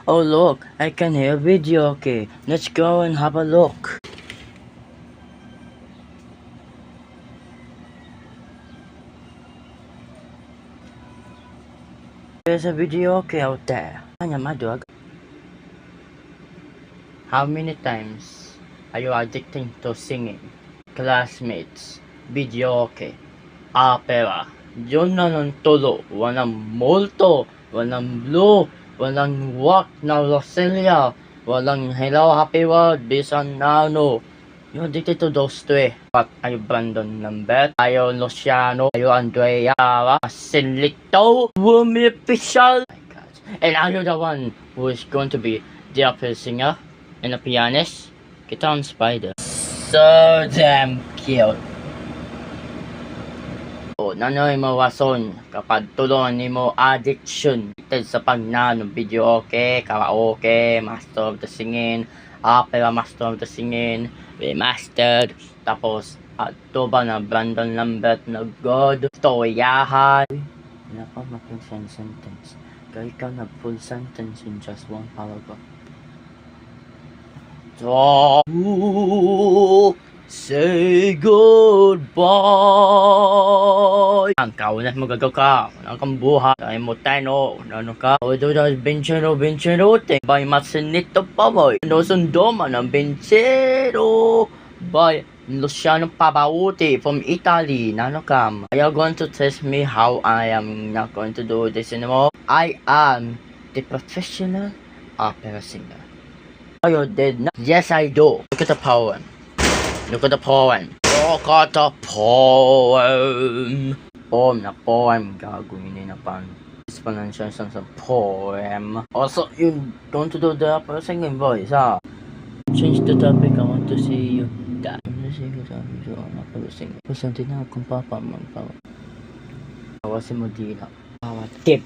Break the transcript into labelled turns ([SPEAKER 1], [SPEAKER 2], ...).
[SPEAKER 1] Oh look, I can hear a video. Okay, let's go and have a look. There's a video out there. How many times are you addicted to singing? Classmates, video opera. Yun na ng tulo. Walang multo, walang blue, walang walk na Roselia, walang hello happy world, bisan nano. You're addicted to those three. But are you Brandon Lambert? Are you Luciano? Are you Andrea? Silito? Wumi Official? Oh my God. And are you the one who is going to be the opera singer and a pianist? Guitar Spider. So damn cute. O nanoy mo rason kapag tulungan ni mo addiction sa pagnanong video karaoke, master of the singing, opera master of the singing, remastered, tapos ba na Brandon Lambert na God, storyahan. Wala pa making sentence. Kaya ikaw na full sentence in just one paragraph. So, say goodbye. Ang kaunas magagaw ka. Ang kambuha. Ay mo tayo. Ano ka? O do das benchero. By Matsinito Paboy. No sundoma ng benchero. By Luciano Pavarotti from Italy. Nano kam. Are you going to test me how I am not going to do this anymore? I am the professional opera singer. Oh, you did not? Yes, I do. Look at the poem. Look at the poem. Look at the poem. Poem. Gagawin na pang pronunciation sa poem. Also, you're going to do the opera singing voice, Change the topic. I want to see you. I want to see you on opera singing. Kasi na akong papa magpawa. Awasin mo dila. Tip.